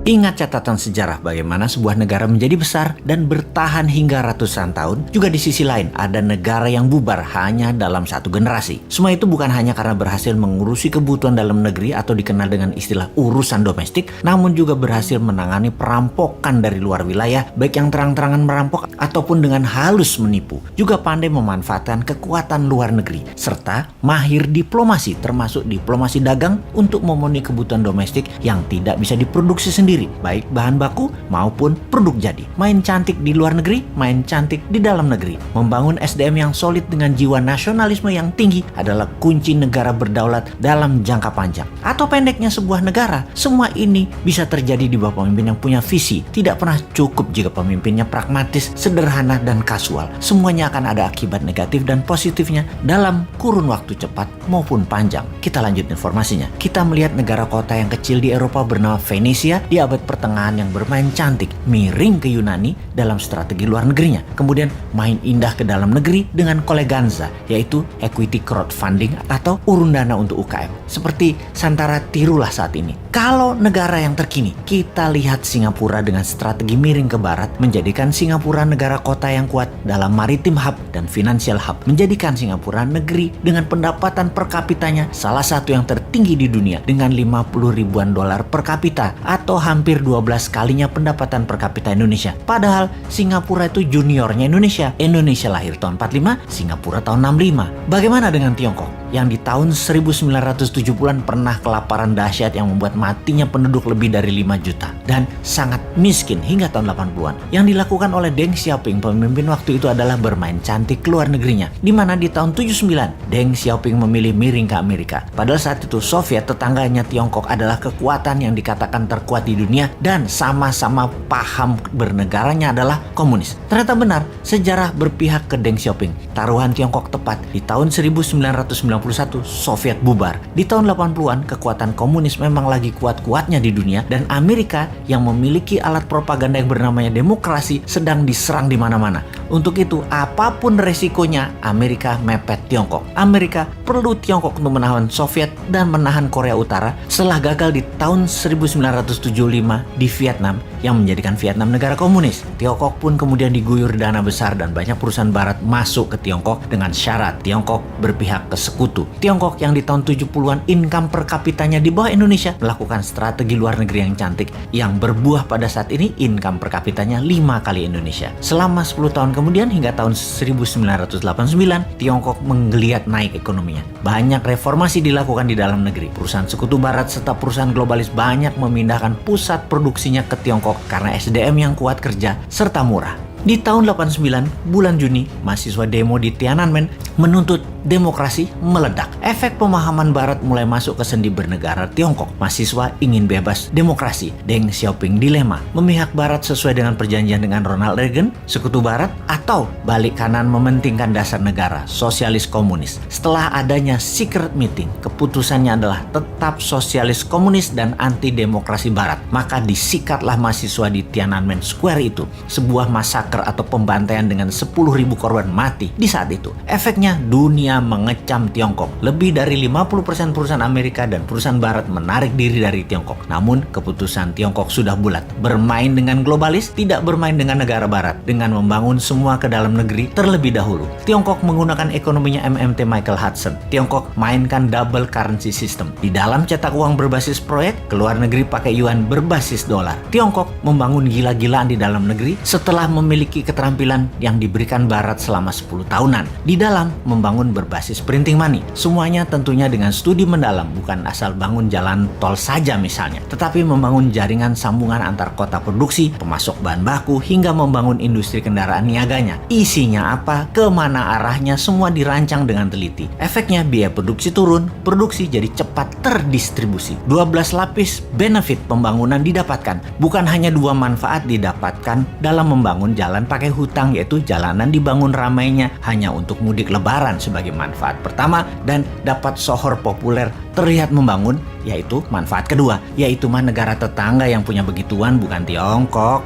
Ingat catatan sejarah bagaimana sebuah negara menjadi besar dan bertahan hingga ratusan tahun. Juga di sisi lain ada negara yang bubar hanya dalam satu generasi. Semua itu bukan hanya karena berhasil mengurusi kebutuhan dalam negeri atau dikenal dengan istilah urusan domestik, namun juga berhasil menangani perampokan dari luar wilayah, baik yang terang-terangan merampok ataupun dengan halus menipu. Juga pandai memanfaatkan kekuatan luar negeri, serta mahir diplomasi termasuk diplomasi dagang untuk memenuhi kebutuhan domestik yang tidak bisa diproduksi sendiri, baik bahan baku maupun produk jadi. Main cantik di luar negeri, main cantik di dalam negeri. Membangun SDM yang solid dengan jiwa nasionalisme yang tinggi adalah kunci negara berdaulat dalam jangka panjang. Atau pendeknya sebuah negara, semua ini bisa terjadi di bawah pemimpin yang punya visi. Tidak pernah cukup jika pemimpinnya pragmatis, sederhana, dan kasual. Semuanya akan ada akibat negatif dan positifnya dalam kurun waktu cepat maupun panjang. Kita lanjut informasinya. Kita melihat negara kota yang kecil di Eropa bernama Venesia di abad pertengahan yang bermain cantik, miring ke Yunani dalam strategi luar negerinya. Kemudian main indah ke dalam negeri dengan koleganza, yaitu equity crowdfunding atau urun dana untuk UKM. Seperti Santara tirulah saat ini. Kalau negara yang terkini, kita lihat Singapura dengan strategi miring ke barat, menjadikan Singapura negara kota yang kuat dalam maritim hub dan financial hub, menjadikan Singapura negeri dengan pendapatan per kapitanya salah satu yang tertinggi di dunia dengan 50 ribuan dolar per kapita atau hampir 12 kalinya pendapatan per kapita Indonesia. Padahal Singapura itu juniornya Indonesia. Indonesia lahir tahun 45, Singapura tahun 65. Bagaimana dengan Tiongkok yang di tahun 1970-an pernah kelaparan dahsyat yang membuat matinya penduduk lebih dari 5 juta dan sangat miskin hingga tahun 80-an. Yang dilakukan oleh Deng Xiaoping, pemimpin waktu itu adalah bermain cantik keluar negerinya, di mana di tahun 79 Deng Xiaoping memilih miring ke Amerika. Padahal saat itu Soviet, tetangganya Tiongkok, adalah kekuatan yang dikatakan terkuat di dunia dan sama-sama paham bernegaranya adalah komunis. Ternyata benar, sejarah berpihak ke Deng Xiaoping. Taruhan Tiongkok tepat di tahun 1991 Soviet bubar. Di tahun 80-an kekuatan komunis memang lagi kuat-kuatnya di dunia dan Amerika yang memiliki alat propaganda yang bernamanya demokrasi sedang diserang di mana-mana. Untuk itu, apapun resikonya, Amerika mepet Tiongkok. Amerika perlu Tiongkok untuk menahan Soviet dan menahan Korea Utara setelah gagal di tahun 1975 di Vietnam yang menjadikan Vietnam negara komunis. Tiongkok pun kemudian diguyur dana besar dan banyak perusahaan barat masuk ke Tiongkok dengan syarat Tiongkok berpihak ke sekutu. Tiongkok yang di tahun 70-an income per kapitanya di bawah Indonesia melakukan strategi luar negeri yang cantik yang berbuah pada saat ini income per kapitanya 5 kali Indonesia. Selama 10 tahun kemudian hingga tahun 1989 Tiongkok menggeliat naik ekonominya. Banyak reformasi dilakukan di dalam negeri. Perusahaan sekutu barat serta perusahaan globalis banyak memindahkan pusat produksinya ke Tiongkok karena SDM yang kuat kerja serta murah. Di tahun 89, bulan Juni, mahasiswa demo di Tiananmen menuntut demokrasi meledak. Efek pemahaman barat mulai masuk ke sendi bernegara Tiongkok. Mahasiswa ingin bebas demokrasi. Deng Xiaoping dilema, memihak barat sesuai dengan perjanjian dengan Ronald Reagan, sekutu barat, atau balik kanan mementingkan dasar negara, sosialis komunis. Setelah adanya secret meeting, keputusannya adalah tetap sosialis komunis dan anti demokrasi barat. Maka disikatlah mahasiswa di Tiananmen Square itu, sebuah massacre atau pembantaian dengan 10.000 korban mati di saat itu. Efeknya dunia mengecam Tiongkok. Lebih dari 50% perusahaan Amerika dan perusahaan barat menarik diri dari Tiongkok. Namun keputusan Tiongkok sudah bulat. Bermain dengan globalis, tidak bermain dengan negara barat. Dengan membangun semua ke dalam negeri terlebih dahulu. Tiongkok menggunakan ekonominya MMT Michael Hudson. Tiongkok mainkan double currency system. Di dalam cetak uang berbasis proyek, ke luar negeri pakai yuan berbasis dolar. Tiongkok membangun gila-gilaan di dalam negeri setelah memiliki keterampilan yang diberikan barat selama 10 tahunan. Di dalam membangun berbasis printing money. Semuanya tentunya dengan studi mendalam, bukan asal bangun jalan tol saja misalnya, tetapi membangun jaringan sambungan antar kota produksi, pemasok bahan baku, hingga membangun industri kendaraan niaganya. Isinya apa, kemana arahnya, semua dirancang dengan teliti. Efeknya biaya produksi turun, produksi jadi cepat terdistribusi. 12 lapis benefit pembangunan didapatkan. Bukan hanya 2 manfaat didapatkan dalam membangun jalan pakai hutang, yaitu jalanan dibangun ramainya hanya untuk mudik lebaran sebagai manfaat pertama dan dapat sohor populer terlihat membangun, yaitu manfaat kedua, yaitu negara tetangga yang punya begituan bukan Tiongkok.